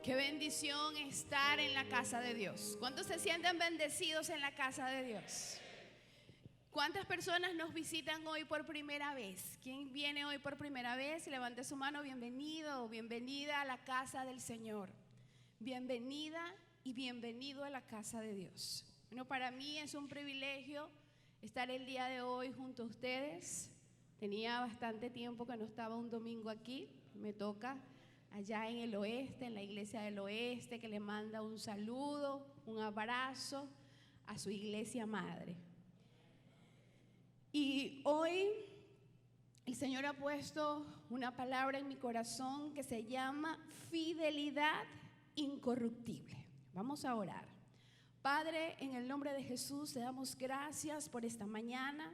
Qué bendición estar en la casa de Dios. ¿Cuántos se sienten bendecidos en la casa de Dios? ¿Cuántas personas nos visitan hoy por primera vez? ¿Quién viene hoy por primera vez? Levante su mano. Bienvenido o bienvenida a la casa del Señor. Bienvenida y bienvenido a la casa de Dios. Bueno, para mí es un privilegio estar el día de hoy junto a ustedes. Tenía bastante tiempo que no estaba un domingo aquí. Me toca allá en el oeste, en la iglesia del oeste, que le manda un saludo, un abrazo a su iglesia madre. Y hoy el Señor ha puesto una palabra en mi corazón que se llama fidelidad incorruptible. Vamos a orar. Padre, en el nombre de Jesús te damos gracias por esta mañana.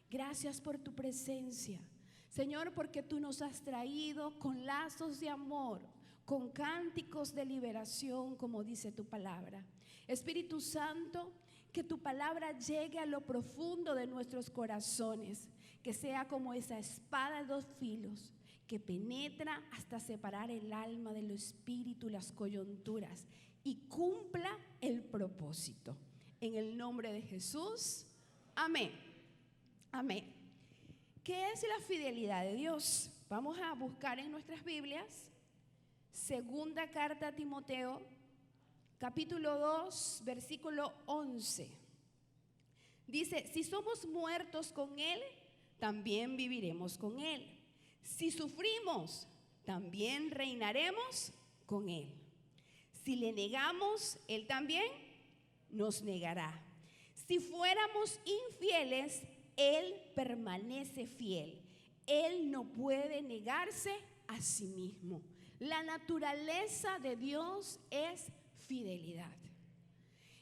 Gracias por tu presencia. Señor, porque tú nos has traído con lazos de amor, con cánticos de liberación, como dice tu palabra. Espíritu Santo, que tu palabra llegue a lo profundo de nuestros corazones, que sea como esa espada de dos filos, que penetra hasta separar el alma del espíritu y las coyunturas, y cumpla el propósito. En el nombre de Jesús, amén. Amén. ¿Qué es la fidelidad de Dios? Vamos a buscar en nuestras Biblias, segunda carta a Timoteo, capítulo 2, versículo 11. Dice, si somos muertos con Él, también viviremos con Él. Si sufrimos, también reinaremos con Él. Si le negamos, Él también nos negará. Si fuéramos infieles, Él permanece fiel. Él no puede negarse a sí mismo. La naturaleza de Dios es fidelidad.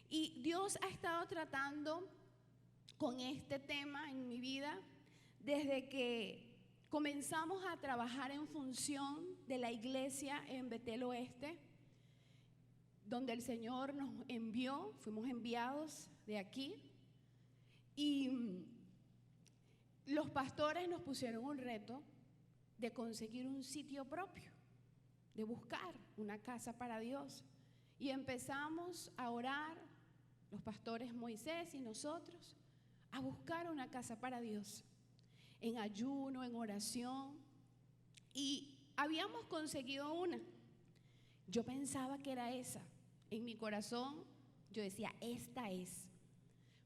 Y Dios ha estado tratando con este tema en mi vida desde que comenzamos a trabajar en función de la iglesia en Betel Oeste, donde el Señor nos envió, fuimos enviados de aquí. Y los pastores nos pusieron un reto de conseguir un sitio propio, de buscar una casa para Dios. Y empezamos a orar, los pastores Moisés y nosotros, a buscar una casa para Dios, en ayuno, en oración. Y habíamos conseguido una. Yo pensaba que era esa. En mi corazón yo decía, esta es.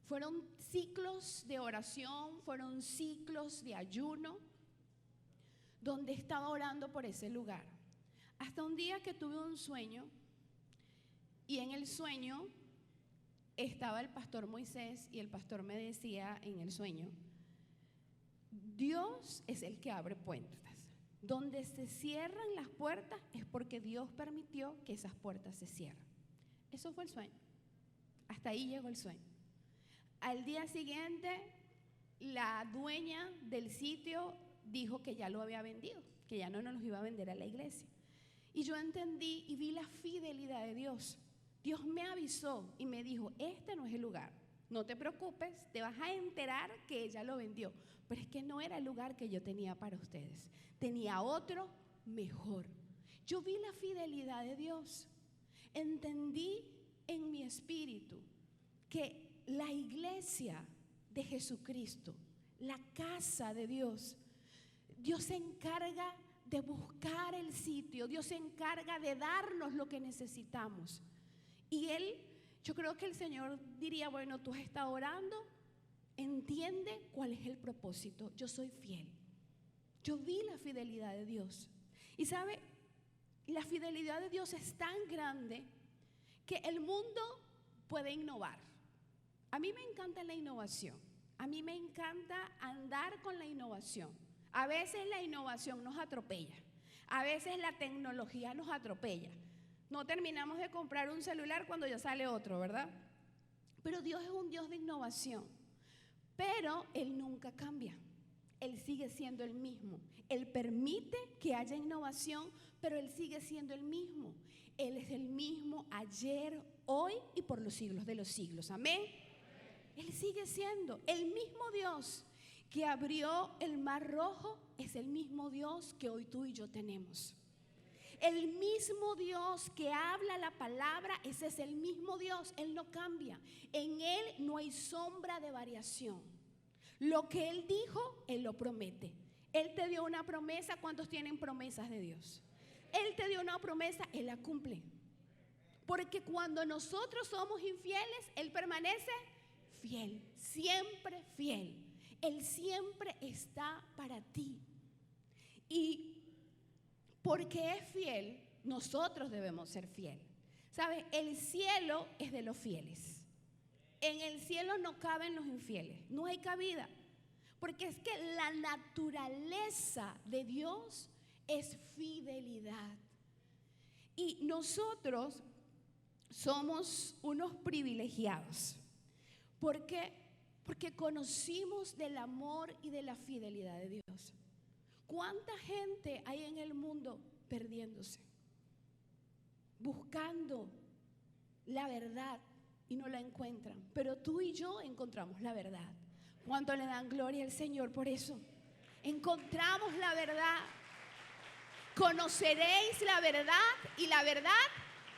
Fueron ciclos de oración, fueron ciclos de ayuno, donde estaba orando por ese lugar. Hasta un día que tuve un sueño, y en el sueño estaba el pastor Moisés, y el pastor me decía en el sueño, Dios es el que abre puertas. Donde se cierran las puertas es porque Dios permitió que esas puertas se cierren. Eso fue el sueño. Hasta ahí llegó el sueño. Al día siguiente, la dueña del sitio dijo que ya lo había vendido, que ya no nos los iba a vender a la iglesia. Y yo entendí y vi la fidelidad de Dios. Dios me avisó y me dijo, este no es el lugar. No te preocupes, te vas a enterar que ella lo vendió. Pero es que no era el lugar que yo tenía para ustedes. Tenía otro mejor. Yo vi la fidelidad de Dios. Entendí en mi espíritu que la iglesia de Jesucristo, la casa de Dios, Dios se encarga de buscar el sitio, Dios se encarga de darnos lo que necesitamos. Y yo creo que el Señor diría, bueno, tú has estado orando, entiende cuál es el propósito. Yo soy fiel. Yo vi la fidelidad de Dios. Y sabe, la fidelidad de Dios es tan grande que el mundo puede innovar. A mí me encanta la innovación. A mí me encanta andar con la innovación. A veces la innovación nos atropella. A veces la tecnología nos atropella. No terminamos de comprar un celular cuando ya sale otro, ¿verdad? Pero Dios es un Dios de innovación. Pero Él nunca cambia. Él sigue siendo el mismo. Él permite que haya innovación, pero Él sigue siendo el mismo. Él es el mismo ayer, hoy y por los siglos de los siglos. Amén. Él sigue siendo el mismo Dios que abrió el mar rojo, es el mismo Dios que hoy tú y yo tenemos. El mismo Dios que habla la palabra, ese es el mismo Dios. Él no cambia. En Él no hay sombra de variación. Lo que Él dijo, Él lo promete. Él te dio una promesa. ¿Cuántos tienen promesas de Dios? Él te dio una promesa, Él la cumple. Porque cuando nosotros somos infieles, Él permanece fiel, siempre fiel. Él siempre está para ti. Y porque es fiel, nosotros debemos ser fieles. ¿Sabes? El cielo es de los fieles. En el cielo no caben los infieles, no hay cabida. Porque es que la naturaleza de Dios es fidelidad. Y nosotros somos unos privilegiados. ¿Por qué? Porque conocimos del amor y de la fidelidad de Dios. ¿Cuánta gente hay en el mundo perdiéndose? Buscando la verdad y no la encuentran. Pero tú y yo encontramos la verdad. ¿Cuánto le dan gloria al Señor por eso? Encontramos la verdad. Conoceréis la verdad y la verdad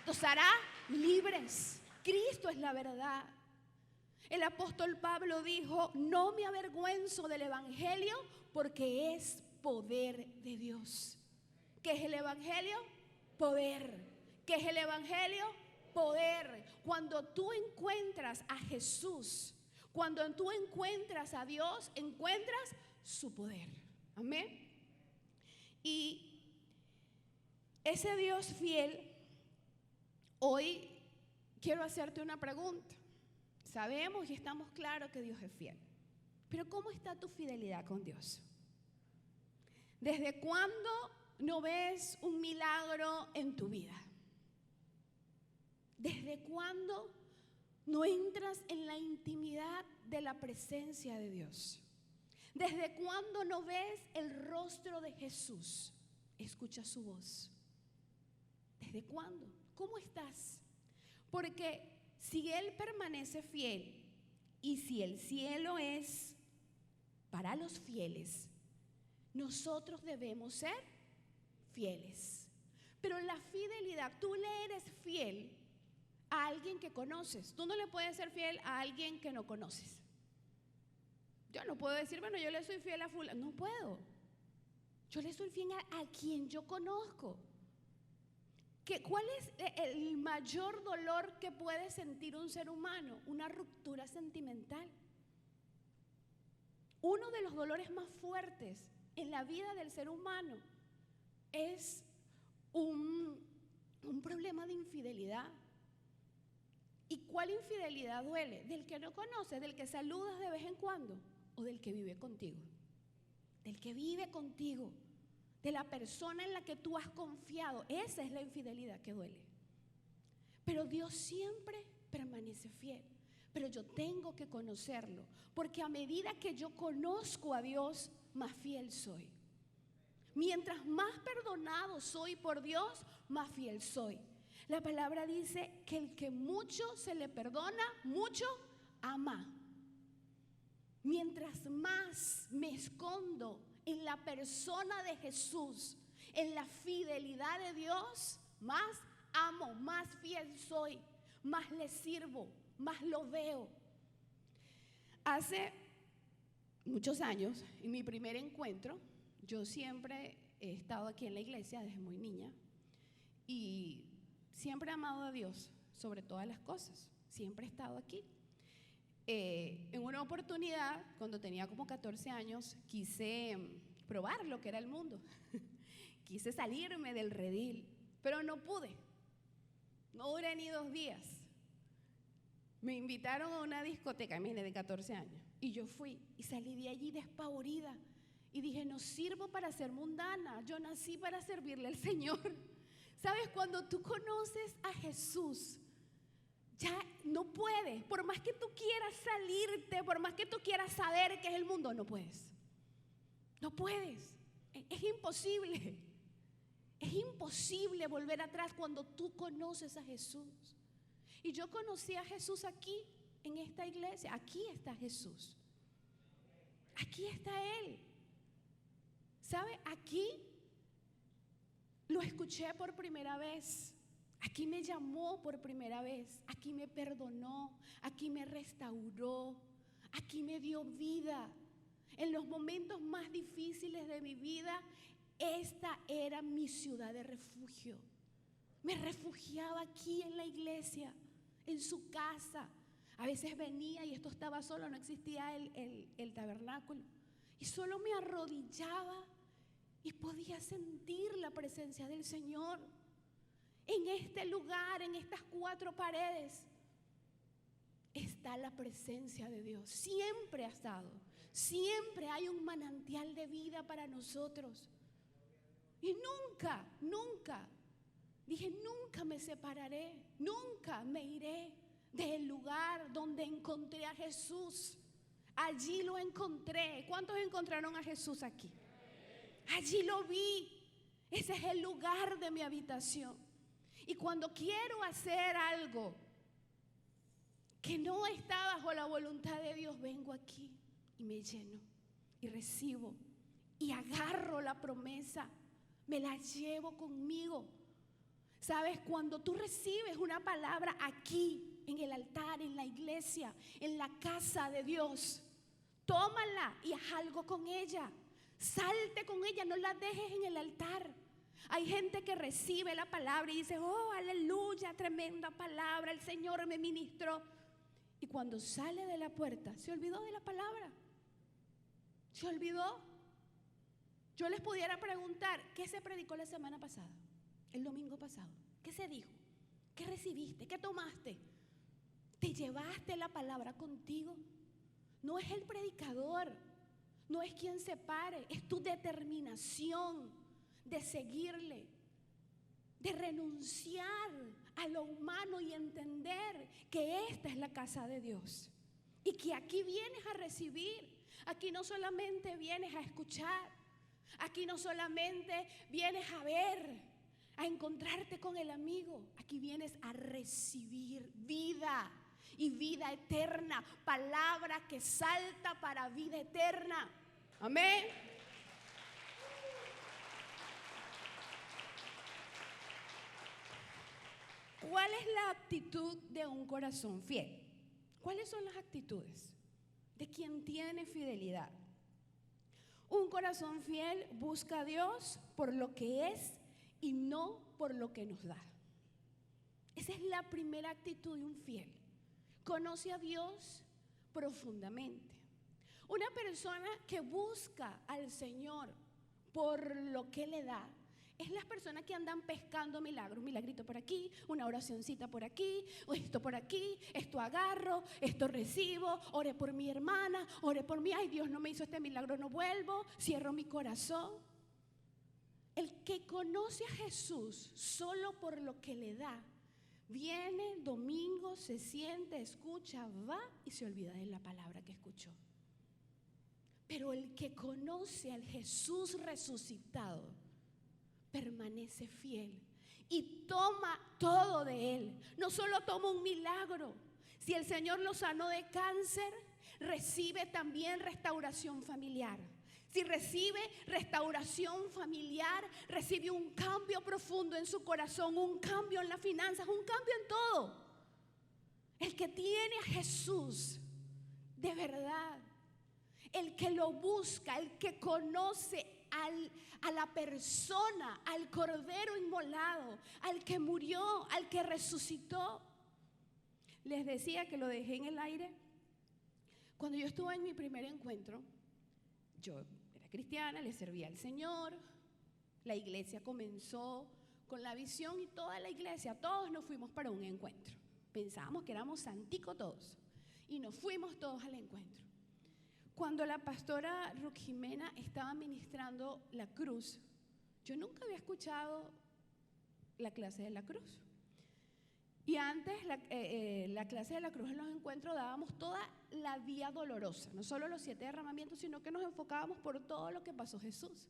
os hará libres. Cristo es la verdad. El apóstol Pablo dijo: no me avergüenzo del evangelio porque es poder de Dios. ¿Qué es el evangelio? Poder. ¿Qué es el evangelio? Poder. Cuando tú encuentras a Jesús, cuando tú encuentras a Dios, encuentras su poder. Amén. Y ese Dios fiel, hoy quiero hacerte una pregunta. Sabemos y estamos claros que Dios es fiel, pero ¿cómo está tu fidelidad con Dios? ¿Desde cuándo no ves un milagro en tu vida? ¿Desde cuándo no entras en la intimidad de la presencia de Dios? ¿Desde cuándo no ves el rostro de Jesús? Escucha su voz. ¿Desde cuándo? ¿Cómo estás? Porque si Él permanece fiel y si el cielo es para los fieles, nosotros debemos ser fieles. Pero la fidelidad, tú le eres fiel a alguien que conoces. Tú no le puedes ser fiel a alguien que no conoces. Yo no puedo decir, bueno, yo le soy fiel a fulano. No puedo. Yo le soy fiel a quien yo conozco. ¿Cuál es el mayor dolor que puede sentir un ser humano? Una ruptura sentimental. Uno de los dolores más fuertes en la vida del ser humano es un problema de infidelidad. ¿Y cuál infidelidad duele? ¿Del que no conoces, del que saludas de vez en cuando, o del que vive contigo? Del que vive contigo, de la persona en la que tú has confiado. Esa es la infidelidad que duele. Pero Dios siempre permanece fiel. Pero yo tengo que conocerlo, porque a medida que yo conozco a Dios, más fiel soy. Mientras más perdonado soy por Dios, más fiel soy. La palabra dice que el que mucho se le perdona, mucho ama. Mientras más me escondo en la persona de Jesús, en la fidelidad de Dios, más amo, más fiel soy, más le sirvo, más lo veo. Hace muchos años, en mi primer encuentro, yo siempre he estado aquí en la iglesia desde muy niña y siempre he amado a Dios sobre todas las cosas. Siempre he estado aquí. En una oportunidad, cuando tenía como 14 años, quise probar lo que era el mundo. Quise salirme del redil, pero no pude. No duré ni 2 días. Me invitaron a una discoteca, imagínate, de 14 años. Y yo fui y salí de allí despavorida. Y dije, no sirvo para ser mundana, yo nací para servirle al Señor. ¿Sabes? Cuando tú conoces a Jesús, ya no puedes. Por más que tú quieras salirte, por más que tú quieras saber qué es el mundo, no puedes. No puedes. Es imposible. Es imposible volver atrás cuando tú conoces a Jesús. Y yo conocí a Jesús aquí, en esta iglesia. Aquí está Jesús. Aquí está Él. ¿Sabe? Aquí lo escuché por primera vez. Aquí me llamó por primera vez. Aquí me perdonó. Aquí me restauró. Aquí me dio vida. En los momentos más difíciles de mi vida, esta era mi ciudad de refugio. Me refugiaba aquí en la iglesia, en su casa. A veces venía y esto estaba solo, no existía el tabernáculo. Y solo me arrodillaba y podía sentir la presencia del Señor. En este lugar, en estas 4 paredes, está la presencia de Dios. Siempre ha estado. Siempre hay un manantial de vida para nosotros. Y nunca me separaré, nunca me iré del lugar donde encontré a Jesús. Allí lo encontré. ¿Cuántos encontraron a Jesús aquí? Allí lo vi. Ese es el lugar de mi habitación. Y cuando quiero hacer algo que no está bajo la voluntad de Dios, vengo aquí y me lleno y recibo y agarro la promesa, me la llevo conmigo. ¿Sabes? Cuando tú recibes una palabra aquí, en el altar, en la iglesia, en la casa de Dios, tómala y haz algo con ella. Salte con ella, no la dejes en el altar. Hay gente que recibe la palabra y dice: oh, aleluya, tremenda palabra, el Señor me ministró. Y cuando sale de la puerta, se olvidó de la palabra. Se olvidó. Yo les pudiera preguntar: ¿qué se predicó la semana pasada? El domingo pasado. ¿Qué se dijo? ¿Qué recibiste? ¿Qué tomaste? ¿Te llevaste la palabra contigo? No es el predicador, no es quien se pare, es tu determinación de seguirle, de renunciar a lo humano y entender que esta es la casa de Dios y que aquí vienes a recibir. Aquí no solamente vienes a escuchar, aquí no solamente vienes a ver, a encontrarte con el amigo, aquí vienes a recibir vida y vida eterna, palabra que salta para vida eterna. Amén. ¿Cuál es la actitud de un corazón fiel? ¿Cuáles son las actitudes de quien tiene fidelidad? Un corazón fiel busca a Dios por lo que es y no por lo que nos da. Esa es la primera actitud de un fiel. Conoce a Dios profundamente. Una persona que busca al Señor por lo que le da es las personas que andan pescando milagros. Un milagrito por aquí, una oracioncita por aquí, o esto por aquí, esto agarro, esto recibo, oré por mi hermana, oré por mí, ay, Dios no me hizo este milagro, no vuelvo, cierro mi corazón. El que conoce a Jesús solo por lo que le da, viene domingo, se siente, escucha, va y se olvida de la palabra que escuchó. Pero el que conoce al Jesús resucitado permanece fiel y toma todo de Él. No solo toma un milagro. Si el Señor lo sanó de cáncer, recibe también restauración familiar. Si recibe restauración familiar, recibe un cambio profundo en su corazón, un cambio en las finanzas, un cambio en todo. El que tiene a Jesús de verdad, el que lo busca, el que conoce a la persona, al cordero inmolado, al que murió, al que resucitó. Les decía que lo dejé en el aire. Cuando yo estuve en mi primer encuentro, yo era cristiana, le servía al Señor. La iglesia comenzó con la visión y toda la iglesia, todos nos fuimos para un encuentro. Pensábamos que éramos santicos todos y nos fuimos todos al encuentro. Cuando la pastora Ruth Jimena estaba ministrando la cruz, yo nunca había escuchado la clase de la cruz. Y antes la clase de la cruz en los encuentros dábamos toda la vía dolorosa, no solo los 7 derramamientos, sino que nos enfocábamos por todo lo que pasó Jesús.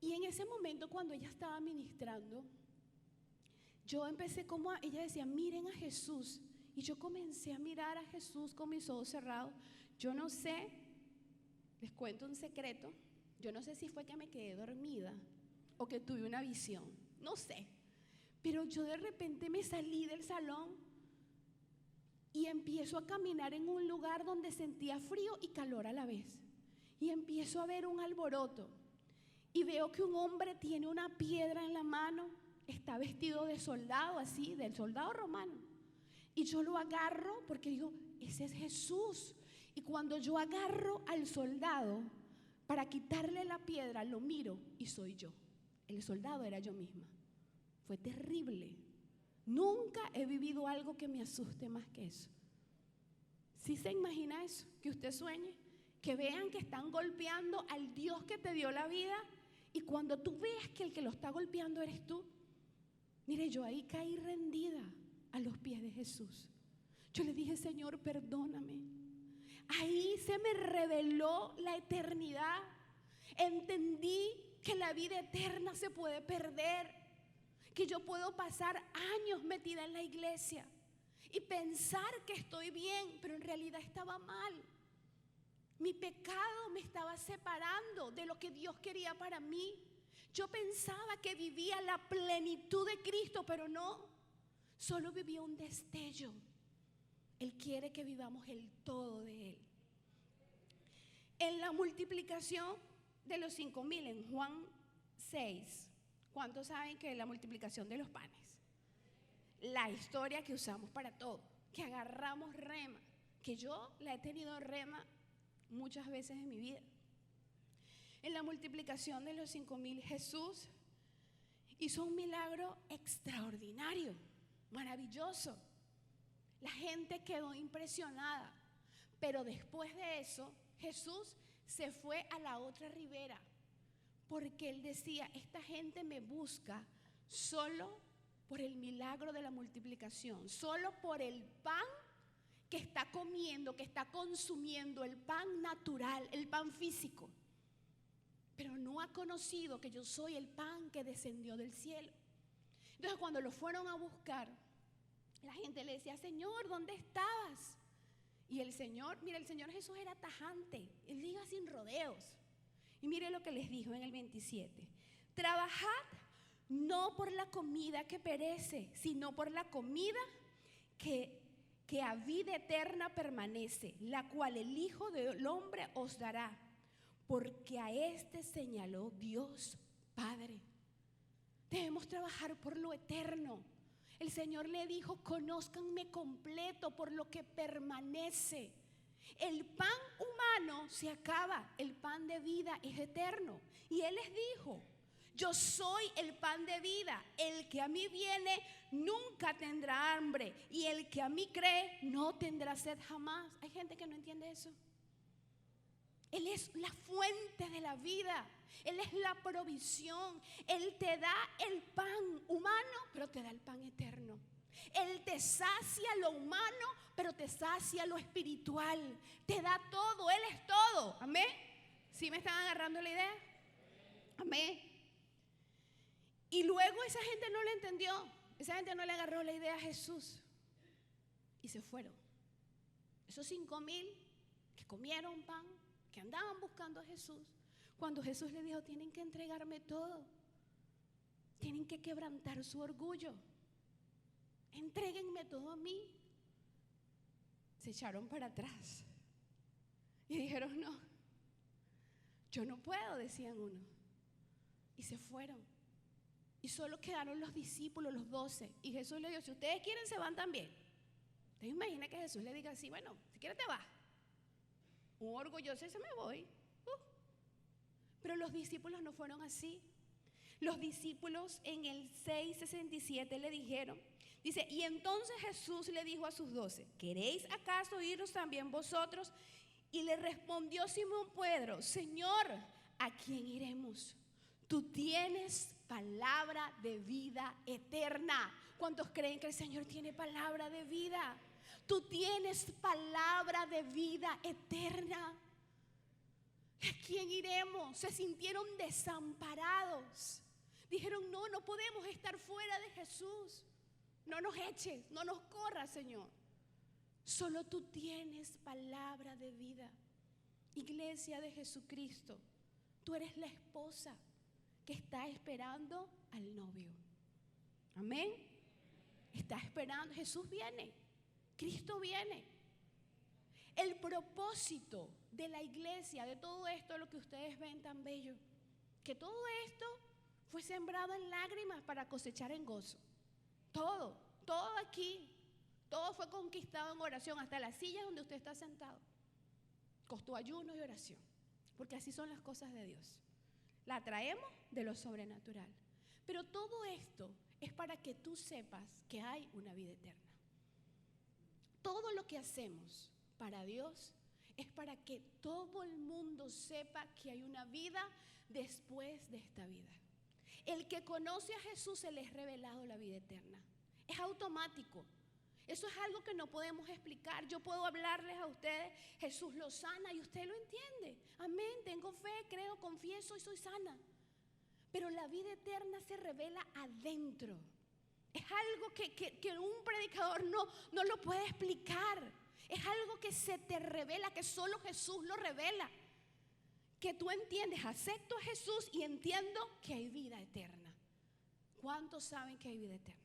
Y en ese momento, cuando ella estaba ministrando, yo empecé ella decía, miren a Jesús. Y yo comencé a mirar a Jesús con mis ojos cerrados. Yo no sé, les cuento un secreto, yo no sé si fue que me quedé dormida o que tuve una visión, no sé. Pero yo de repente me salí del salón y empiezo a caminar en un lugar donde sentía frío y calor a la vez. Y empiezo a ver un alboroto. Y veo que un hombre tiene una piedra en la mano, está vestido de soldado, así, del soldado romano. Y yo lo agarro porque digo, ese es Jesús. Y cuando yo agarro al soldado para quitarle la piedra, lo miro y soy yo. El soldado era yo misma. Fue terrible. Nunca he vivido algo que me asuste más que eso. ¿Sí se imagina eso? Que usted sueñe, que vean que están golpeando al Dios que te dio la vida y cuando tú veas que el que lo está golpeando eres tú. Mire, yo ahí caí rendida a los pies de Jesús. Yo le dije, Señor, perdóname. Ahí se me reveló la eternidad. Entendí que la vida eterna se puede perder, que yo puedo pasar años metida en la iglesia y pensar que estoy bien, pero en realidad estaba mal. Mi pecado me estaba separando de lo que Dios quería para mí. Yo pensaba que vivía la plenitud de Cristo, pero no, solo vivía un destello. Él quiere que vivamos el todo de Él. En la multiplicación de los 5,000 en Juan 6, ¿cuántos saben que es la multiplicación de los panes? La historia que usamos para todo, que agarramos rema, que yo la he tenido rema muchas veces en mi vida. En la multiplicación de los 5,000, Jesús hizo un milagro extraordinario, maravilloso. La gente quedó impresionada, pero después de eso, Jesús se fue a la otra ribera, porque Él decía, esta gente me busca solo por el milagro de la multiplicación, solo por el pan que está comiendo, que está consumiendo, el pan natural, el pan físico. Pero no ha conocido que yo soy el pan que descendió del cielo. Entonces cuando lo fueron a buscar, la gente le decía, Señor, ¿dónde estabas? Y el Señor, mira, el Señor Jesús era tajante, Él iba sin rodeos. Y mire lo que les dijo en el 27. Trabajad no por la comida que perece, sino por la comida que a vida eterna permanece, la cual el Hijo del Hombre os dará, porque a este señaló Dios Padre. Debemos trabajar por lo eterno. El Señor le dijo, conózcanme completo por lo que permanece. El pan humano se acaba, el pan de vida es eterno. Y Él les dijo, yo soy el pan de vida, el que a mí viene nunca tendrá hambre y el que a mí cree no tendrá sed jamás. Hay gente que no entiende eso. Él es la fuente de la vida, Él es la provisión. Él te da el pan humano, pero te da el pan eterno. Él te sacia lo humano, pero te sacia lo espiritual. Te da todo, Él es todo. Amén. ¿Sí me están agarrando la idea? Amén. Y luego esa gente no le entendió. Esa gente no le agarró la idea a Jesús. Y se fueron. Esos 5,000 que comieron pan, que andaban buscando a Jesús, cuando Jesús le dijo, tienen que entregarme todo. Tienen que quebrantar su orgullo. Entréguenme todo a mí. Se echaron para atrás. Y dijeron, no, yo no puedo, decían uno. Y se fueron. Y solo quedaron los discípulos, los 12. Y Jesús le dijo, si ustedes quieren se van también. ¿Te imaginas que Jesús le diga así? Bueno, si quieres te vas. Un orgulloso, ese me voy. Pero los discípulos no fueron así. Los discípulos en el 6:67 le dijeron, dice, y entonces Jesús le dijo a sus 12, ¿queréis acaso iros también vosotros? Y le respondió Simón Pedro, Señor, ¿a quién iremos? Tú tienes palabra de vida eterna. ¿Cuántos creen que el Señor tiene palabra de vida? Tú tienes palabra de vida eterna. ¿A quién iremos? Se sintieron desamparados. Dijeron, no, no podemos estar fuera de Jesús. No nos eches, no nos corras, Señor. Solo tú tienes palabra de vida. Iglesia de Jesucristo, tú eres la esposa que está esperando al novio. Amén. Está esperando. Jesús viene. Cristo viene. El propósito de la iglesia, de todo esto, lo que ustedes ven tan bello, que todo esto fue sembrado en lágrimas para cosechar en gozo. Todo aquí, todo fue conquistado en oración, hasta la silla donde usted está sentado. Costó ayuno y oración, porque así son las cosas de Dios. La traemos de lo sobrenatural. Pero todo esto es para que tú sepas que hay una vida eterna. Todo lo que hacemos para Dios es para que todo el mundo sepa que hay una vida después de esta vida. El que conoce a Jesús se le es revelado la vida eterna. Es automático. Eso es algo que no podemos explicar. Yo puedo hablarles a ustedes, Jesús lo sana y usted lo entiende. Amén, tengo fe, creo, confieso y soy sana. Pero la vida eterna se revela adentro. Es algo que un predicador no lo puede explicar. Es algo que se te revela, que solo Jesús lo revela. Que tú entiendes, acepto a Jesús y entiendo que hay vida eterna. ¿Cuántos saben que hay vida eterna?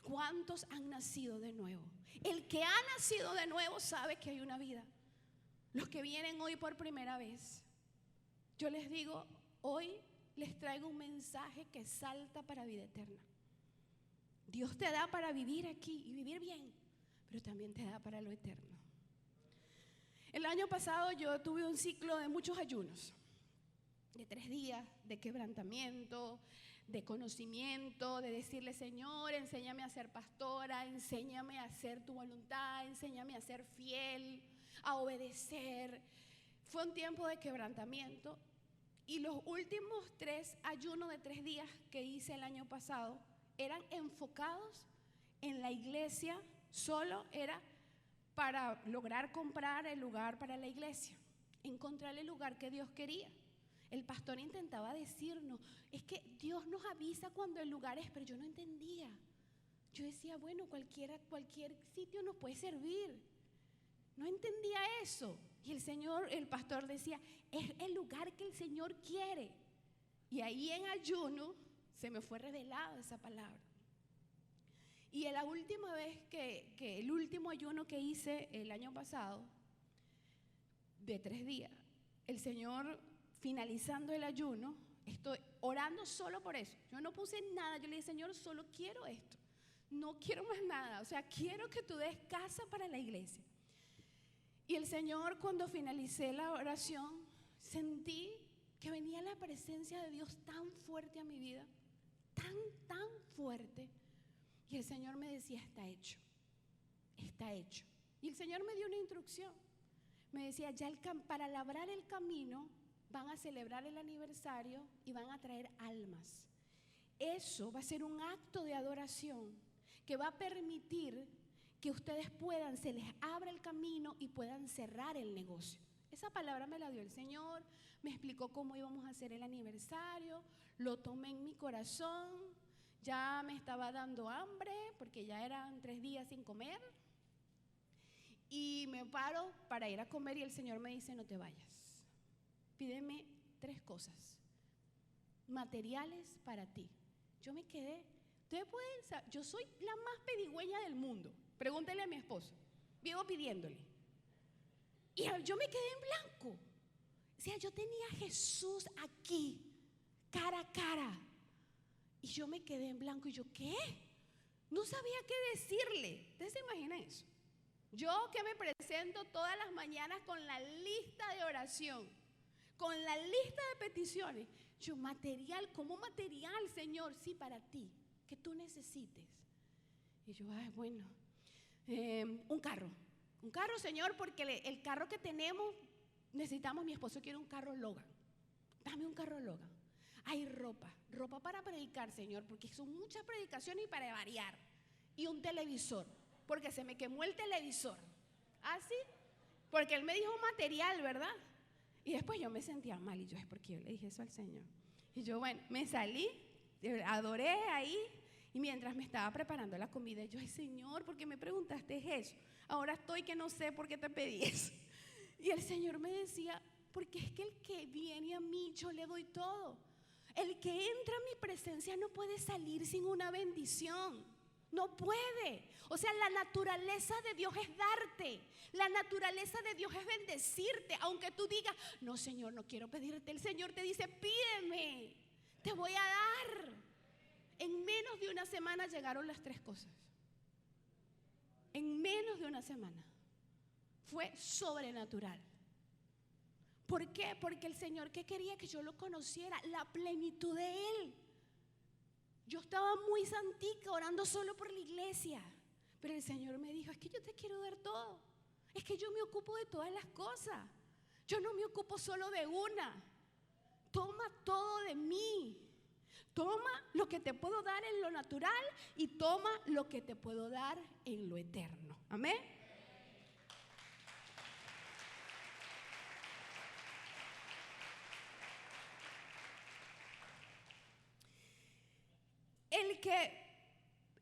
¿Cuántos han nacido de nuevo? El que ha nacido de nuevo sabe que hay una vida. Los que vienen hoy por primera vez, yo les digo, hoy les traigo un mensaje que salta para vida eterna. Dios te da para vivir aquí y vivir bien, pero también te da para lo eterno. El año pasado yo tuve un ciclo de muchos ayunos, de 3 días, de quebrantamiento, de conocimiento, de decirle, Señor, enséñame a ser pastora, enséñame a hacer tu voluntad, enséñame a ser fiel, a obedecer. Fue un tiempo de quebrantamiento y los últimos 3 ayunos de 3 días que hice el año pasado eran enfocados en la iglesia, solo era para lograr comprar el lugar para la iglesia, encontrar el lugar que Dios quería. El pastor intentaba decirnos, es que Dios nos avisa cuando el lugar es, pero yo no entendía. Yo decía, bueno, cualquier sitio nos puede servir. No entendía eso. Y el pastor decía, es el lugar que el Señor quiere. Y ahí en ayuno se me fue revelada esa palabra. Y la última vez el último ayuno que hice el año pasado, de 3 días, el Señor, finalizando el ayuno, estoy orando solo por eso. Yo no puse nada, yo le dije, Señor, solo quiero esto. No quiero más nada, o sea, quiero que tú des casa para la iglesia. Y el Señor, cuando finalicé la oración, sentí que venía la presencia de Dios tan fuerte a mi vida, tan fuerte. Y el Señor me decía, está hecho, está hecho. Y el Señor me dio una instrucción. Me decía, ya para labrar el camino, van a celebrar el aniversario y van a traer almas. Eso va a ser un acto de adoración que va a permitir que ustedes se les abra el camino y puedan cerrar el negocio. Esa palabra me la dio el Señor, me explicó cómo íbamos a hacer el aniversario, lo tomé en mi corazón, ya me estaba dando hambre porque ya eran 3 días sin comer. Y me paro para ir a comer y el Señor me dice, no te vayas. Pídeme 3 cosas materiales para ti. Yo me quedé, ustedes pueden saber, yo soy la más pedigüeña del mundo. Pregúntale a mi esposo, vivo pidiéndole. Y yo me quedé en blanco. O sea, yo tenía a Jesús aquí, cara a cara. Y yo me quedé en blanco y yo, ¿qué? No sabía qué decirle. ¿Ustedes se imaginan eso? Yo que me presento todas las mañanas con la lista de oración, con la lista de peticiones. Yo, material, ¿cómo material, Señor? Sí, para ti, que tú necesites. Y yo, ay, bueno, un carro, Señor, porque el carro que tenemos, necesitamos, mi esposo quiere un carro Logan. Dame un carro Logan. Hay ropa para predicar, Señor, porque son muchas predicaciones y para variar. Y un televisor, porque se me quemó el televisor. ¿Ah, sí? Porque él me dijo material, ¿verdad? Y después yo me sentía mal y yo, es porque yo le dije eso al Señor. Y yo, bueno, me salí, adoré ahí y mientras me estaba preparando la comida, yo, ay, Señor, ¿por qué me preguntaste eso? Ahora estoy que no sé por qué te pedí eso. Y el Señor me decía, porque es que el que viene a mí, yo le doy todo. El que entra a mi presencia no puede salir sin una bendición. No puede. O sea, la naturaleza de Dios es darte. La naturaleza de Dios es bendecirte. Aunque tú digas, no, Señor, no quiero pedirte. El Señor te dice, pídeme, te voy a dar. En menos de una semana llegaron las 3 cosas. En menos de una semana. Fue sobrenatural. ¿Por qué? Porque el Señor que quería que yo lo conociera, la plenitud de Él. Yo estaba muy santica orando solo por la iglesia, pero el Señor me dijo, es que yo te quiero dar todo. Es que yo me ocupo de todas las cosas. Yo no me ocupo solo de una. Toma todo de mí. Toma lo que te puedo dar en lo natural y toma lo que te puedo dar en lo eterno. Amén.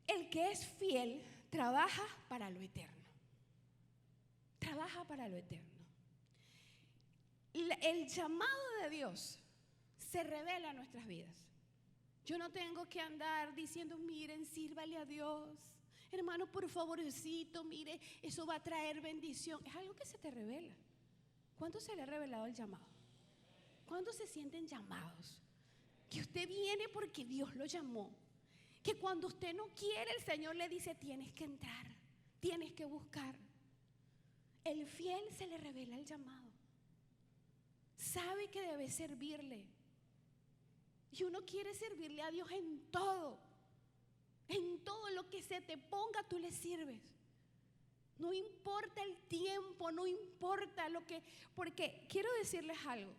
El que es fiel trabaja para lo eterno. Trabaja para lo eterno. El llamado de Dios se revela en nuestras vidas. Yo no tengo que andar diciendo, miren, sírvale a Dios. Hermano, por favorcito, mire, eso va a traer bendición. Es algo que se te revela. ¿Cuánto se le ha revelado el llamado? ¿Cuántos se sienten llamados? Que usted viene porque Dios lo llamó. Que cuando usted no quiere, el Señor le dice, tienes que entrar, tienes que buscar. El fiel se le revela el llamado. Sabe que debe servirle. Y uno quiere servirle a Dios en todo. En todo lo que se te ponga, tú le sirves. No importa el tiempo, no importa lo que... Porque quiero decirles algo.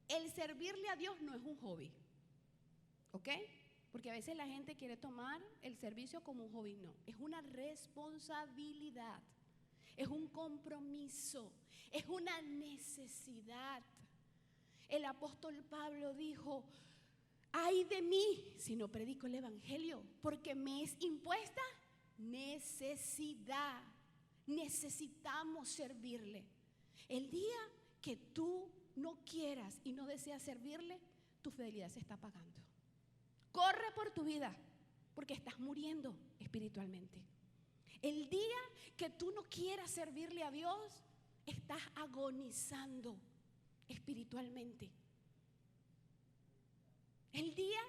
El servirle a Dios no es un hobby. ¿Ok? Porque a veces la gente quiere tomar el servicio como un hobby. No, es una responsabilidad. Es un compromiso. Es una necesidad. El apóstol Pablo dijo, ay de mí si no predico el evangelio, porque me es impuesta necesidad. Necesitamos servirle. El día que tú no quieras y no deseas servirle, tu fidelidad se está apagando. Corre por tu vida, porque estás muriendo espiritualmente. El día que tú no quieras servirle a Dios, estás agonizando espiritualmente. El día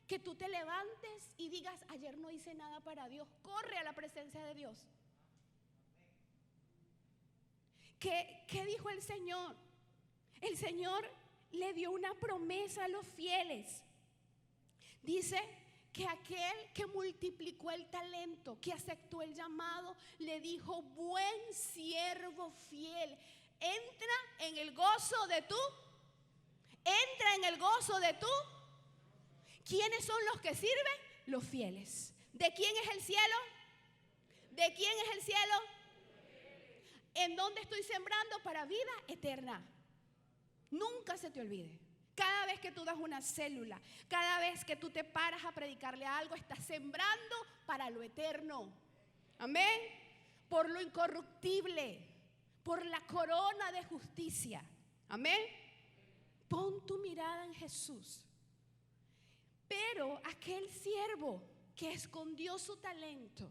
que tú te levantes y digas, ayer no hice nada para Dios, corre a la presencia de Dios. ¿Qué dijo el Señor? El Señor le dio una promesa a los fieles. Dice que aquel que multiplicó el talento, que aceptó el llamado, le dijo, buen siervo fiel, entra en el gozo de tú. Entra en el gozo de tú. ¿Quiénes son los que sirven? Los fieles. ¿De quién es el cielo? ¿De quién es el cielo? ¿En dónde estoy sembrando? Para vida eterna. Nunca se te olvide. Cada vez que tú das una célula, cada vez que tú te paras a predicarle algo, estás sembrando para lo eterno. Amén. Por lo incorruptible, por la corona de justicia. Amén. Pon tu mirada en Jesús. Pero aquel siervo que escondió su talento,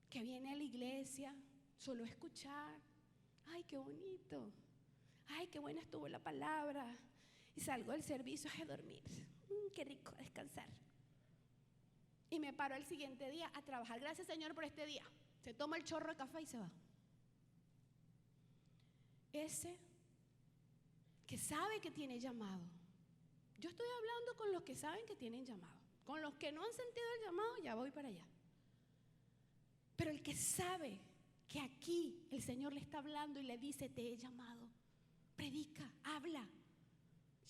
que viene a la iglesia solo a escuchar, ay, qué bonito, ay, qué buena estuvo la palabra, y salgo del servicio a dormir, qué rico descansar, y me paro el siguiente día a trabajar. Gracias, Señor, por este día. Se toma el chorro de café y se va. Ese que sabe que tiene llamado. Yo estoy hablando con los que saben que tienen llamado. Con los que no han sentido el llamado, ya voy para allá. Pero el que sabe que aquí el Señor le está hablando y le dice, te he llamado, predica, habla,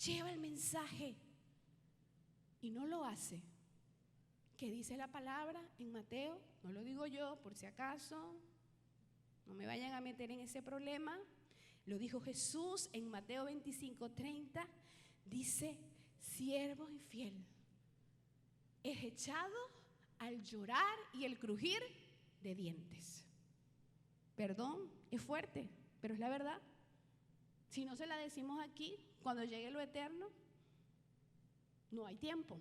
lleva el mensaje, y no lo hace. ¿Qué dice la palabra en Mateo? No lo digo yo, por si acaso, no me vayan a meter en ese problema. Lo dijo Jesús en Mateo 25:30. Dice, siervo infiel, es echado al llorar y el crujir de dientes. Perdón, es fuerte, pero es la verdad. Si no se la decimos aquí, cuando llegue lo eterno, No hay tiempo.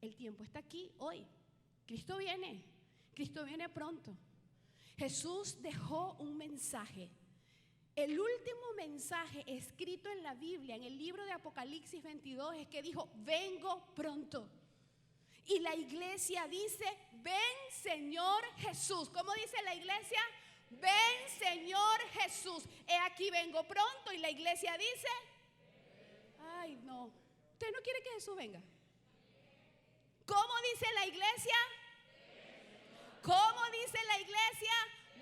El tiempo está aquí hoy. Cristo viene pronto. Jesús dejó un mensaje. El último mensaje escrito en la Biblia, en el libro de Apocalipsis 22, es que dijo: vengo pronto. Y la iglesia dice: ven, Señor Jesús. ¿Cómo dice la iglesia? Ven, Señor Jesús. He aquí, vengo pronto. Y la iglesia dice: ay, no. ¿Usted no quiere que Jesús venga? ¿Cómo dice la iglesia? ¿Cómo dice la iglesia?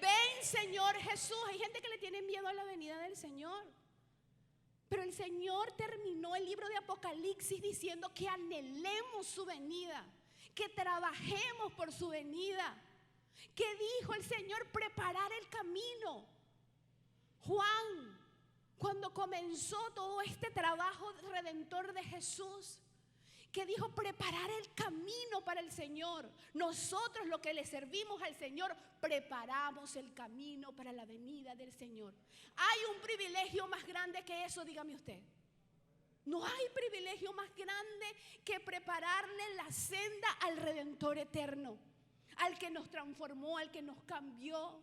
Ven, Señor Jesús. Hay gente que le tiene miedo a la venida del Señor. Pero el Señor terminó el libro de Apocalipsis diciendo que anhelemos su venida, que trabajemos por su venida. ¿Qué dijo el Señor? Preparar el camino. Juan, cuando comenzó todo este trabajo redentor de Jesús, que dijo: preparar el camino para el Señor. Nosotros, los que le servimos al Señor, preparamos el camino para la venida del Señor. ¿Hay un privilegio más grande que eso? Dígame usted. No hay privilegio más grande que prepararle la senda al Redentor eterno, al que nos transformó, al que nos cambió,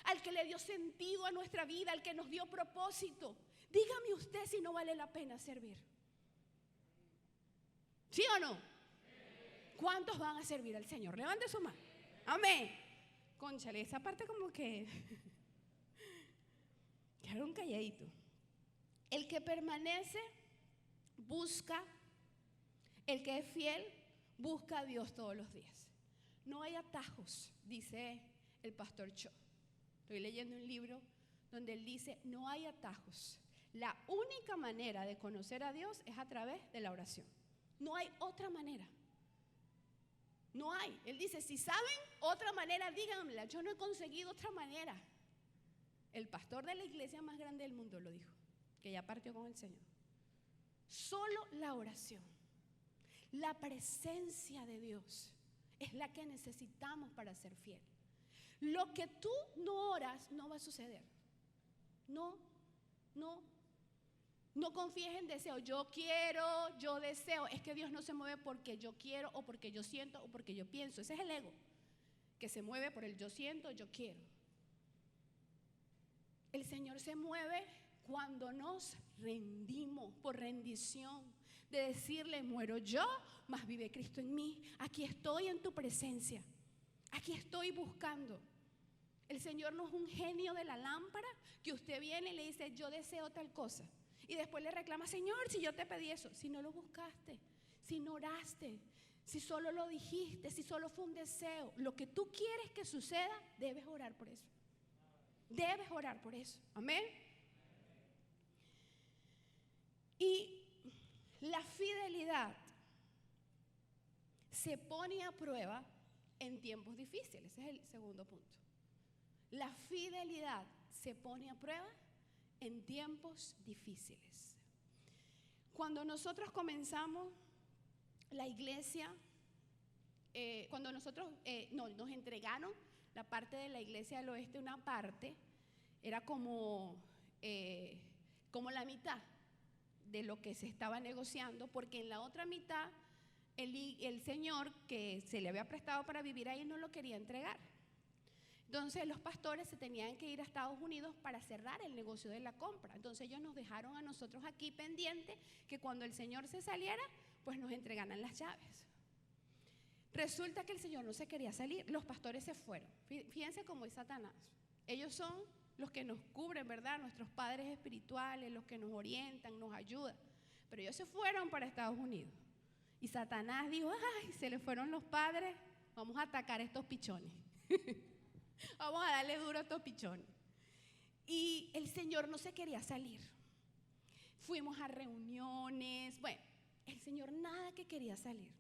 al que le dio sentido a nuestra vida, al que nos dio propósito. Dígame usted si no vale la pena servir. ¿Sí o no? ¿Cuántos van a servir al Señor? Levante su mano. Amén. Cónchale, esa parte como que quedaron calladitos. El que permanece busca, el que es fiel busca a Dios todos los días. No hay atajos, dice el pastor Cho. Estoy leyendo un libro donde él dice: no hay atajos. La única manera de conocer a Dios es a través de la oración. No hay otra manera. No hay. Él dice: si saben otra manera, díganmela. Yo no he conseguido otra manera. El pastor de la iglesia más grande del mundo lo dijo, que ya partió con el Señor. Solo la oración, la presencia de Dios es la que necesitamos para ser fiel. Lo que tú no oras no va a suceder. No confíes en deseo. Yo quiero, yo deseo. Es que Dios no se mueve porque yo quiero, o porque yo siento, o porque yo pienso. Ese es el ego, que se mueve por el yo siento, yo quiero. El Señor se mueve cuando nos rendimos, por rendición, de decirle: muero yo, mas vive Cristo en mí. Aquí estoy en tu presencia, aquí estoy buscando. El Señor no es un genio de la lámpara que usted viene y le dice: yo deseo tal cosa, y después le reclama: Señor, si yo te pedí eso. Si no lo buscaste, si no oraste, si solo lo dijiste, si solo fue un deseo, lo que tú quieres que suceda, debes orar por eso. Debes orar por eso. Amén. Y la fidelidad se pone a prueba en tiempos difíciles. Ese es el segundo punto. La fidelidad se pone a prueba en tiempos difíciles. Cuando nosotros comenzamos la iglesia, cuando nosotros nos entregaron la parte de la iglesia del oeste, una parte era como la mitad de lo que se estaba negociando, porque en la otra mitad el señor que se le había prestado para vivir ahí no lo quería entregar. Entonces los pastores se tenían que ir a Estados Unidos para cerrar el negocio de la compra. Entonces ellos nos dejaron a nosotros aquí pendientes, que cuando el Señor se saliera, pues nos entregaran las llaves. Resulta que el Señor no se quería salir, los pastores se fueron. Fíjense cómo es Satanás. Ellos son los que nos cubren, ¿verdad? Nuestros padres espirituales, los que nos orientan, nos ayudan. Pero ellos se fueron para Estados Unidos. Y Satanás dijo: ay, se le fueron los padres, vamos a atacar a estos pichones. Vamos a darle duro a estos pichones. Y el Señor no se quería salir. Fuimos a reuniones. Bueno, el Señor nada que quería salir.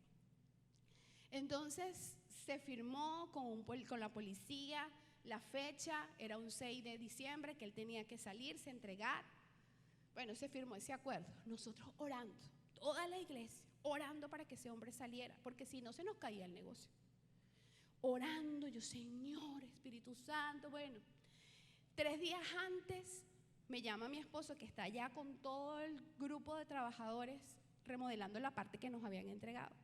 Entonces se firmó con la policía. La fecha era un 6 de diciembre que él tenía que salirse, entregar. Bueno, se firmó ese acuerdo. Nosotros orando, toda la iglesia, orando para que ese hombre saliera, porque si no se nos caía el negocio. Orando, yo: Señor, Espíritu Santo. Bueno, 3 días antes me llama mi esposo, que está allá con todo el grupo de trabajadores remodelando la parte que nos habían entregado.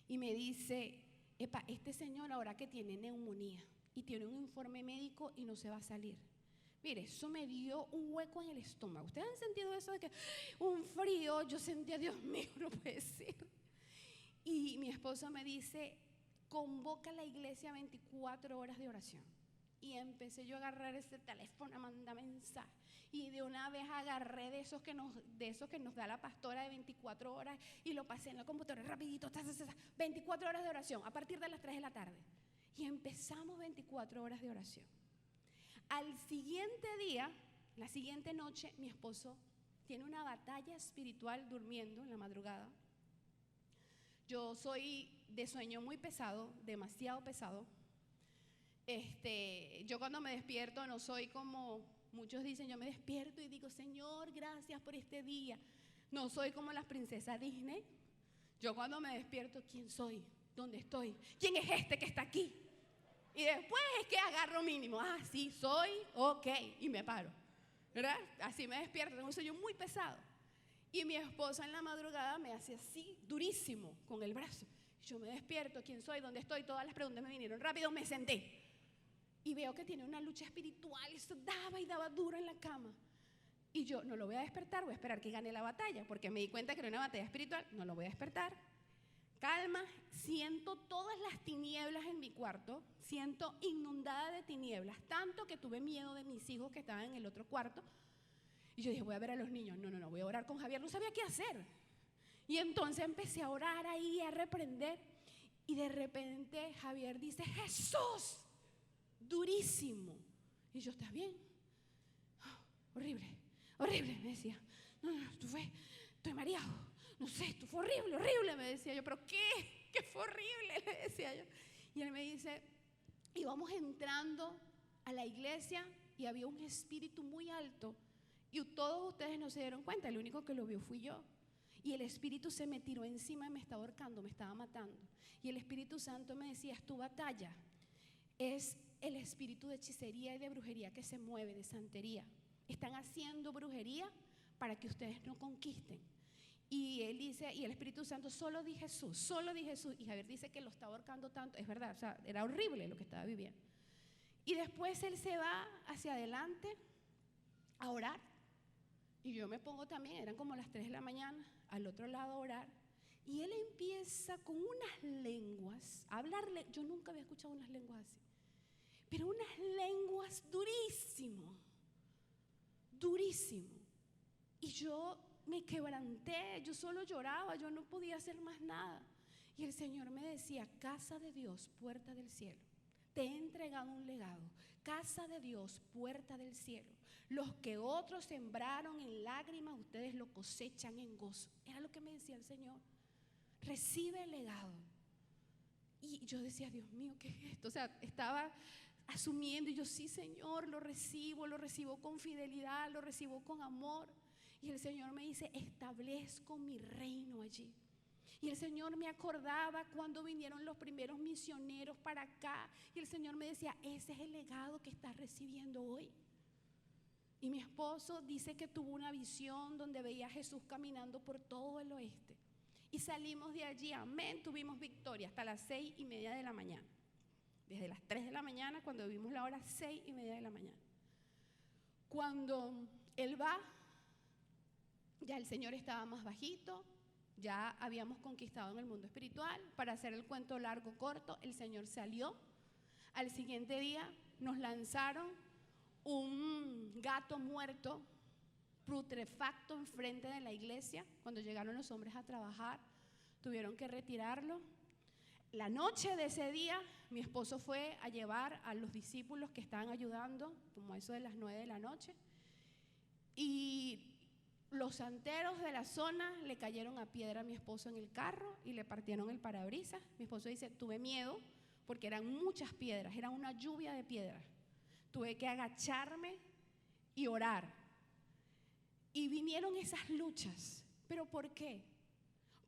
Y me dice, epa, este señor ahora que tiene neumonía y tiene un informe médico y no se va a salir. Mire, eso me dio un hueco en el estómago. ¿Ustedes han sentido eso de que un frío? Yo sentía, Dios mío, no puede ser. Y mi esposo me dice, convoca a la iglesia 24 horas de oración. Y empecé yo a agarrar ese teléfono, a mandar mensajes. Y de una vez agarré de esos que nos da la pastora de 24 horas y lo pasé en la computadora rapidito, 24 horas de oración a partir de las 3 de la tarde. Y empezamos 24 horas de oración. Al siguiente día, la siguiente noche, mi esposo tiene una batalla espiritual durmiendo en la madrugada. Yo soy de sueño muy pesado, demasiado pesado. Yo cuando me despierto no soy como muchos dicen, yo me despierto y digo, Señor, gracias por este día. No soy como las princesas Disney. Yo cuando me despierto, ¿quién soy? ¿Dónde estoy? ¿Quién es este que está aquí? Y después es que agarro mínimo. Ah, sí, soy, ok, y me paro, ¿verdad? Así me despierto, tengo un sueño muy pesado. Y mi esposa en la madrugada me hace así, durísimo, con el brazo. Yo me despierto, ¿quién soy? ¿Dónde estoy? Todas las preguntas me vinieron rápido, me senté. Y veo que tiene una lucha espiritual, y eso daba y daba duro en la cama. Y yo no lo voy a despertar, voy a esperar que gane la batalla, porque me di cuenta que era una batalla espiritual, no lo voy a despertar. Calma, siento todas las tinieblas en mi cuarto, siento inundada de tinieblas, tanto que tuve miedo de mis hijos que estaban en el otro cuarto. Y yo dije, voy a ver a los niños. No, voy a orar con Javier, no sabía qué hacer. Y entonces empecé a orar ahí, a reprender. Y de repente Javier dice, Jesús, durísimo. Y yo, ¿estás bien? Oh, horrible, me decía. No, estoy mareado. No sé, esto fue horrible, me decía yo. ¿Pero qué? ¿Qué fue horrible? Le decía yo. Y él me dice, íbamos entrando a la iglesia y había un espíritu muy alto. Y todos ustedes no se dieron cuenta, el único que lo vio fui yo. Y el Espíritu se me tiró encima y me estaba ahorcando, me estaba matando. Y el Espíritu Santo me decía, es tu batalla. Es el espíritu de hechicería y de brujería que se mueve, de santería. Están haciendo brujería para que ustedes no conquisten. Y él dice, y el Espíritu Santo, solo di Jesús. Y Javier dice que lo estaba ahorcando tanto, es verdad, o sea, era horrible lo que estaba viviendo. Y después él se va hacia adelante a orar. Y yo me pongo también, eran como las 3 de la mañana, al otro lado a orar. Y él empieza con unas lenguas, a hablarle. Yo nunca había escuchado unas lenguas así. Pero unas lenguas durísimo. Y yo me quebranté, yo solo lloraba, yo no podía hacer más nada. Y el Señor me decía, casa de Dios, puerta del cielo. Te he entregado un legado. Casa de Dios, puerta del cielo. Los que otros sembraron en lágrimas, ustedes lo cosechan en gozo. Era lo que me decía el Señor. Recibe el legado. Y yo decía, Dios mío, ¿qué es esto? O sea, estaba asumiendo y yo, sí, Señor, lo recibo con fidelidad, lo recibo con amor. Y el Señor me dice, establezco mi reino allí. Y el Señor me acordaba cuando vinieron los primeros misioneros para acá. Y el Señor me decía, ese es el legado que estás recibiendo hoy. Y mi esposo dice que tuvo una visión donde veía a Jesús caminando por todo el oeste. Y salimos de allí, amén, tuvimos victoria hasta las 6:30 de la mañana. Desde las 3 de la mañana, cuando vimos la hora, 6:30 de la mañana. Cuando él va, ya el Señor estaba más bajito, ya habíamos conquistado en el mundo espiritual. Para hacer el cuento largo, corto, el Señor salió. Al siguiente día nos lanzaron un gato muerto, putrefacto, enfrente de la iglesia. Cuando llegaron los hombres a trabajar, tuvieron que retirarlo. La noche de ese día, mi esposo fue a llevar a los discípulos que estaban ayudando, como eso de las 9 de la noche, y los santeros de la zona le cayeron a piedra a mi esposo en el carro y le partieron el parabrisas. Mi esposo dice, tuve miedo porque eran muchas piedras, era una lluvia de piedras. Tuve que agacharme y orar. Y vinieron esas luchas. ¿Pero por qué?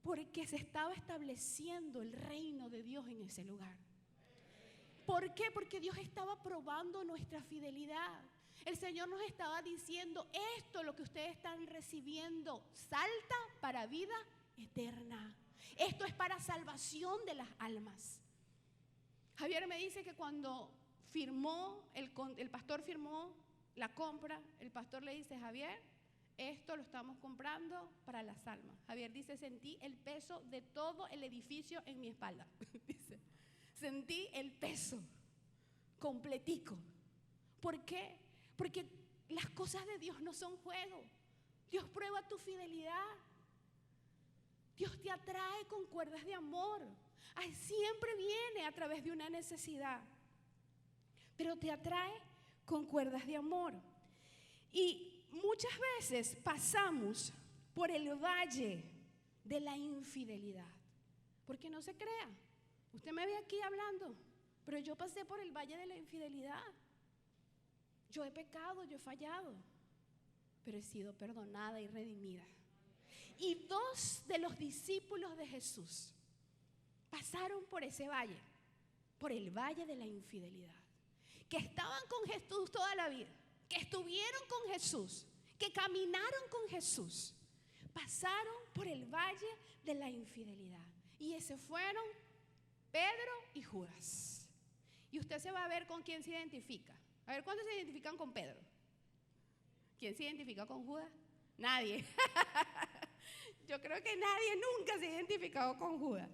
Porque se estaba estableciendo el reino de Dios en ese lugar. ¿Por qué? Porque Dios estaba probando nuestra fidelidad. El Señor nos estaba diciendo, esto, lo que ustedes están recibiendo, salta para vida eterna. Esto es para salvación de las almas. Javier me dice que cuando el pastor firmó la compra, el pastor le dice, Javier, esto lo estamos comprando para las almas. Javier dice, sentí el peso de todo el edificio en mi espalda. Dice, sentí el peso completico. ¿Por qué? Porque las cosas de Dios no son juego. Dios prueba tu fidelidad. Dios te atrae con cuerdas de amor. Ay, siempre viene a través de una necesidad, pero te atrae con cuerdas de amor. Y muchas veces pasamos por el valle de la infidelidad. Porque no se crea, usted me ve aquí hablando, pero yo pasé por el valle de la infidelidad. Yo he pecado, yo he fallado, pero he sido perdonada y redimida. Y 2 de los discípulos de Jesús pasaron por ese valle, por el valle de la infidelidad, que estaban con Jesús toda la vida, que estuvieron con Jesús, que caminaron con Jesús, pasaron por el valle de la infidelidad. Y ese fueron Pedro y Judas. Y usted se va a ver con quién se identifica. A ver, ¿cuántos se identifican con Pedro? ¿Quién se identifica con Judas? Nadie. Yo creo que nadie nunca se ha identificado con Judas.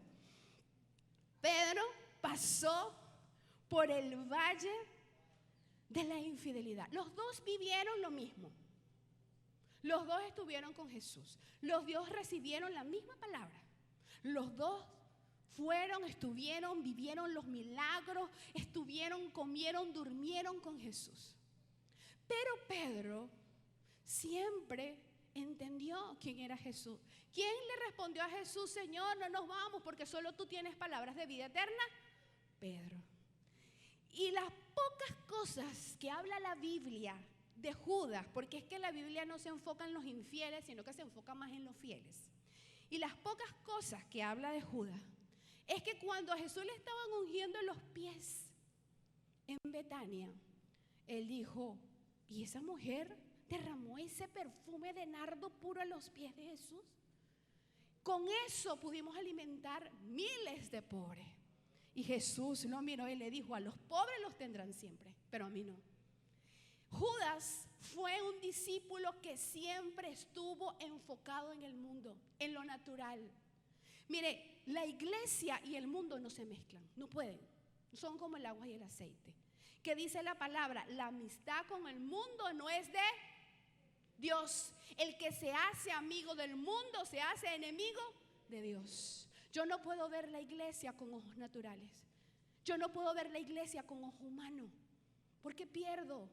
Pedro pasó por el valle de la infidelidad. Los dos vivieron lo mismo. Los dos estuvieron con Jesús. Los dos recibieron la misma palabra. Los dos estuvieron, vivieron los milagros, comieron, durmieron con Jesús. Pero Pedro siempre entendió quién era Jesús. ¿Quién le respondió a Jesús, Señor, no nos vamos porque solo tú tienes palabras de vida eterna? Pedro. Y las pocas cosas que habla la Biblia de Judas, porque es que la Biblia no se enfoca en los infieles, sino que se enfoca más en los fieles. Y las pocas cosas que habla de Judas es que cuando a Jesús le estaban ungiendo los pies en Betania, él dijo, ¿y esa mujer derramó ese perfume de nardo puro a los pies de Jesús? Con eso pudimos alimentar miles de pobres. Y Jesús lo miró y le dijo, a los pobres los tendrán siempre, pero a mí no. Judas fue un discípulo que siempre estuvo enfocado en el mundo, en lo natural. Mire, la iglesia y el mundo no se mezclan, no pueden. Son como el agua y el aceite. Que dice la palabra, la amistad con el mundo no es de Dios. El que se hace amigo del mundo se hace enemigo de Dios. Yo no puedo ver la iglesia con ojos naturales. Yo no puedo ver la iglesia con ojo humano, porque pierdo.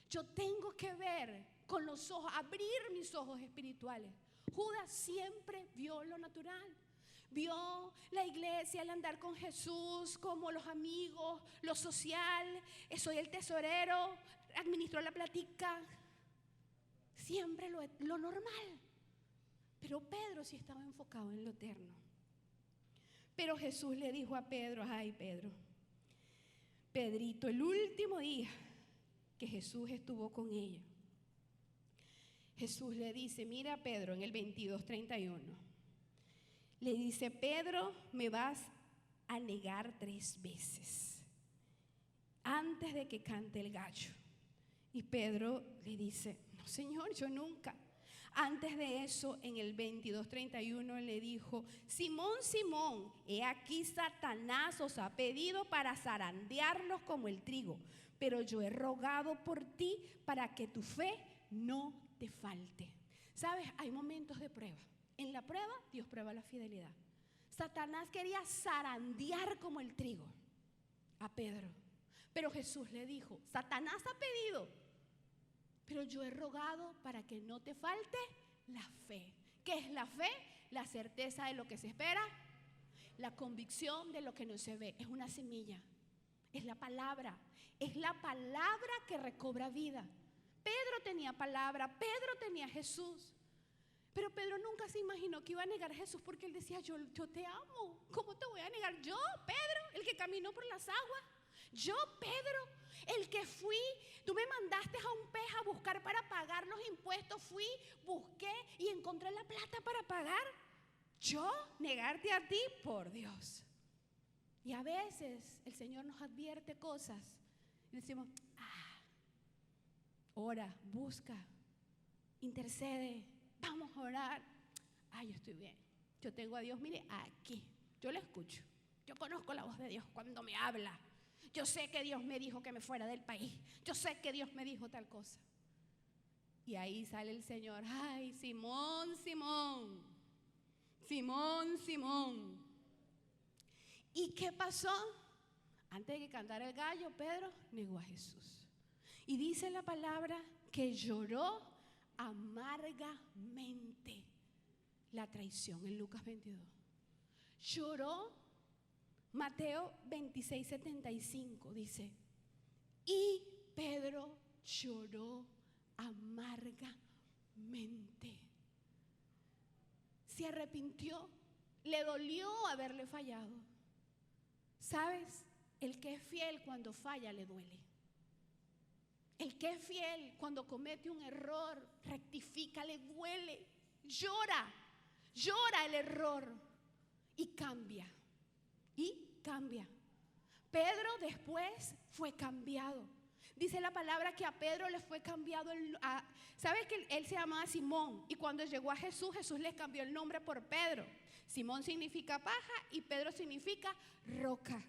Yo tengo que ver con los ojos, abrir mis ojos espirituales. Judas siempre vio lo natural. Vio la iglesia, el andar con Jesús, como los amigos, lo social, soy el tesorero, administro la platica. Siempre lo normal. Pero Pedro sí estaba enfocado en lo eterno. Pero Jesús le dijo a Pedro, ay Pedro, Pedrito, el último día que Jesús estuvo con ella, Jesús le dice, mira Pedro, en el 22:31, le dice, Pedro, me vas a negar 3 veces antes de que cante el gallo. Y Pedro le dice, no Señor, yo nunca. Antes de eso, en el 22:31 le dijo, Simón, Simón, he aquí Satanás os ha pedido para zarandearnos como el trigo, pero yo he rogado por ti para que tu fe no te falte. ¿Sabes? Hay momentos de prueba. En la prueba, Dios prueba la fidelidad. Satanás quería zarandear como el trigo a Pedro, pero Jesús le dijo, Satanás ha pedido, pero yo he rogado para que no te falte la fe. ¿Qué es la fe? La certeza de lo que se espera, la convicción de lo que no se ve. Es una semilla, es la palabra que recobra vida. Pedro tenía palabra, Pedro tenía Jesús, pero Pedro nunca se imaginó que iba a negar a Jesús, porque él decía, yo te amo, ¿cómo te voy a negar yo, Pedro, el que caminó por las aguas? Yo, Pedro, el que fui, tú me mandaste a un pez a buscar para pagar los impuestos, fui, busqué y encontré la plata para pagar. Yo, negarte a ti, por Dios. Y a veces el Señor nos advierte cosas y decimos, ora, busca, intercede, vamos a orar. Yo estoy bien, yo tengo a Dios, mire, aquí, yo le escucho. Yo conozco la voz de Dios cuando me habla. Yo sé que Dios me dijo que me fuera del país. Yo sé que Dios me dijo tal cosa. Y ahí sale el Señor. Ay, Simón, Simón. Simón, Simón. ¿Y qué pasó? Antes de que cantara el gallo, Pedro negó a Jesús. Y dice la palabra que lloró amargamente la traición en Lucas 22. Lloró. Mateo 26:75 dice, y Pedro lloró amargamente. Se arrepintió, le dolió haberle fallado. ¿Sabes? El que es fiel cuando falla le duele. El que es fiel cuando comete un error, rectifica, le duele, llora el error y cambia. Pedro después fue cambiado. Dice la palabra que a Pedro le fue cambiado. ¿Sabes que él se llamaba Simón? Y cuando llegó a Jesús, Jesús le cambió el nombre por Pedro. Simón significa paja y Pedro significa roca.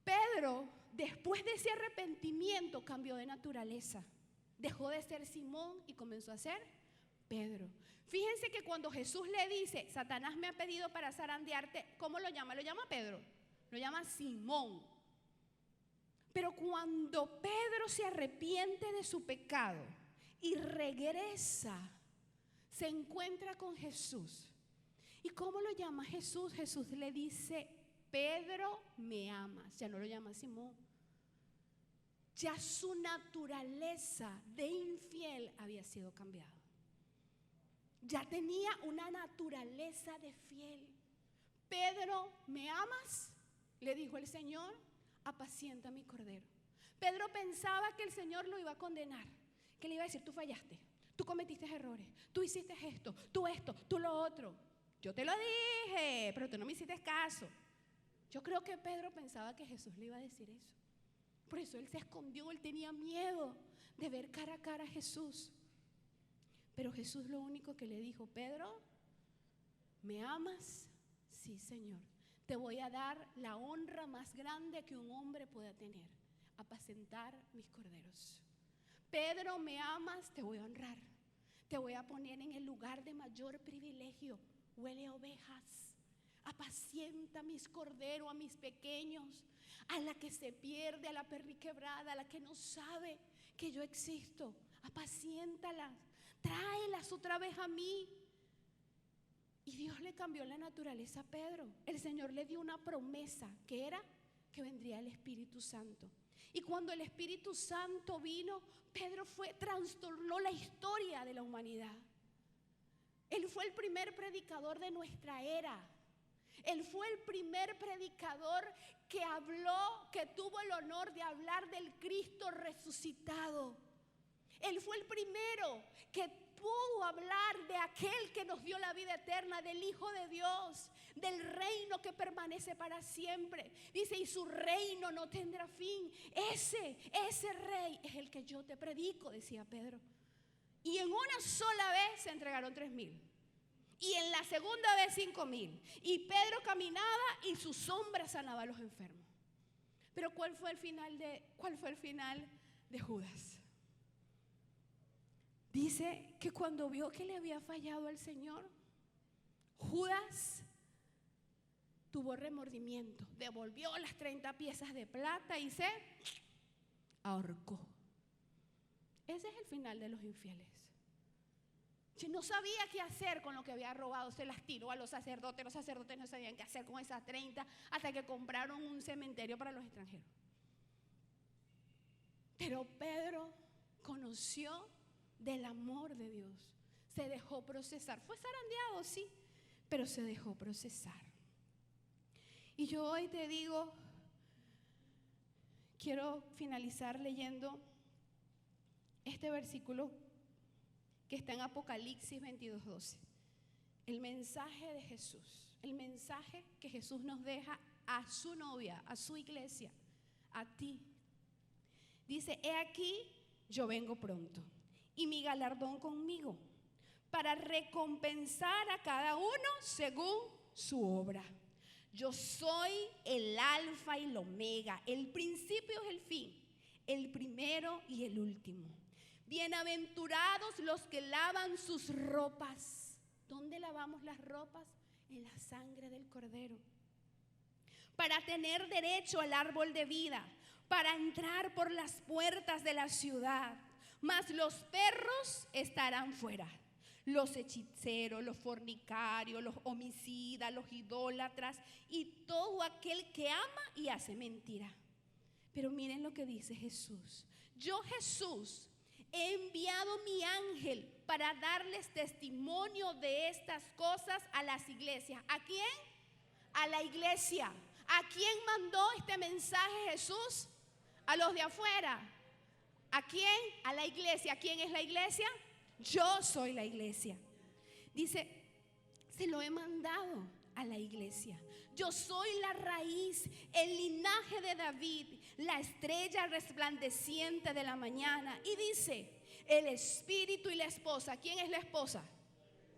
Pedro, después de ese arrepentimiento, cambió de naturaleza. Dejó de ser Simón y comenzó a ser Pedro. Fíjense que cuando Jesús le dice, Satanás me ha pedido para zarandearte, ¿cómo lo llama? Lo llama Pedro, lo llama Simón. Pero cuando Pedro se arrepiente de su pecado y regresa, se encuentra con Jesús. ¿Y cómo lo llama Jesús? Jesús le dice, Pedro, me amas. Ya no lo llama Simón. Ya su naturaleza de infiel había sido cambiada. Ya tenía una naturaleza de fiel. Pedro, ¿me amas? Le dijo el Señor, apacienta mi cordero. Pedro pensaba que el Señor lo iba a condenar, que le iba a decir, tú fallaste, tú cometiste errores, tú hiciste esto, tú lo otro. Yo te lo dije, pero tú no me hiciste caso. Yo creo que Pedro pensaba que Jesús le iba a decir eso. Por eso él se escondió, él tenía miedo de ver cara a cara a Jesús. Pero Jesús lo único que le dijo, Pedro, ¿me amas? Sí, Señor. Te voy a dar la honra más grande que un hombre pueda tener, apacentar mis corderos. Pedro, ¿me amas? Te voy a honrar. Te voy a poner en el lugar de mayor privilegio. Huele a ovejas. Apacienta mis corderos, a mis pequeños, a la que se pierde, a la perniquebrada, a la que no sabe que yo existo. Apaciéntalas. Tráelas otra vez a mí. Y Dios le cambió la naturaleza a Pedro. El Señor le dio una promesa, que era que vendría el Espíritu Santo. Y cuando el Espíritu Santo vino, Pedro trastornó la historia de la humanidad. Él fue el primer predicador de nuestra era. Él fue el primer predicador que habló, que tuvo el honor de hablar del Cristo resucitado. Él fue el primero que pudo hablar de aquel que nos dio la vida eterna, del Hijo de Dios, del reino que permanece para siempre. Dice, y su reino no tendrá fin. Ese rey es el que yo te predico, decía Pedro. Y en una sola vez se entregaron 3,000. Y en la segunda vez 5,000. Y Pedro caminaba y su sombra sanaba a los enfermos. Pero ¿cuál fue el final de Judas? Dice que cuando vio que le había fallado al Señor, Judas tuvo remordimiento, devolvió las 30 piezas de plata y se ahorcó. Ese es el final de los infieles. Si no sabía qué hacer con lo que había robado, se las tiró a los sacerdotes no sabían qué hacer con esas 30, hasta que compraron un cementerio para los extranjeros. Pero Pedro conoció del amor de Dios, se dejó procesar. Fue zarandeado, sí, pero se dejó procesar. Y yo hoy te digo, quiero finalizar leyendo este versículo que está en Apocalipsis 22:12. El mensaje de Jesús, el mensaje que Jesús nos deja a su novia, a su iglesia, a ti. Dice: he aquí, yo vengo pronto, y mi galardón conmigo, para recompensar a cada uno según su obra. Yo soy el alfa y el omega, el principio y el fin, el primero y el último. Bienaventurados los que lavan sus ropas. ¿Dónde lavamos las ropas? En la sangre del Cordero. Para tener derecho al árbol de vida, para entrar por las puertas de la ciudad. Mas los perros estarán fuera. Los hechiceros, los fornicarios, los homicidas, los idólatras y todo aquel que ama y hace mentira. Pero miren lo que dice Jesús. Yo, Jesús, he enviado mi ángel para darles testimonio de estas cosas a las iglesias. ¿A quién? A la iglesia. ¿A quién mandó este mensaje Jesús? A los de afuera. ¿A quién? A la iglesia. ¿Quién es la iglesia? Yo soy la iglesia. Dice, se lo he mandado a la iglesia. Yo soy la raíz, el linaje de David, la estrella resplandeciente de la mañana. Y dice, el espíritu y la esposa. ¿Quién es la esposa?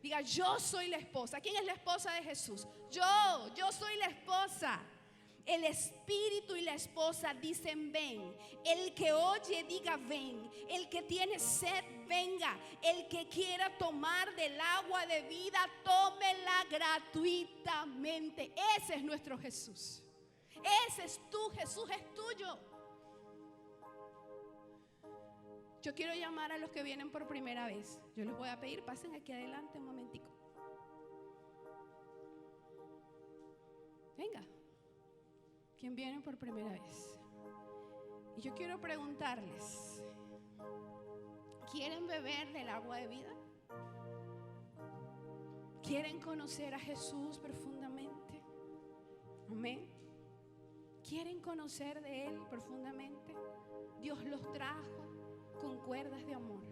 Diga, yo soy la esposa. ¿Quién es la esposa de Jesús? Yo soy la esposa. El espíritu y la esposa dicen ven. El que oye diga ven. El que tiene sed venga. El que quiera tomar del agua de vida, tómela gratuitamente. Ese es nuestro Jesús. Ese es tu Jesús, es tuyo. Yo quiero llamar a los que vienen por primera vez. Yo les voy a pedir, pasen aquí adelante un momentico. Venga. ¿Quién viene por primera vez? Y yo quiero preguntarles, ¿quieren beber del agua de vida? ¿Quieren conocer a Jesús profundamente? Amén. ¿Quieren conocer de Él profundamente? Dios los trajo con cuerdas de amor.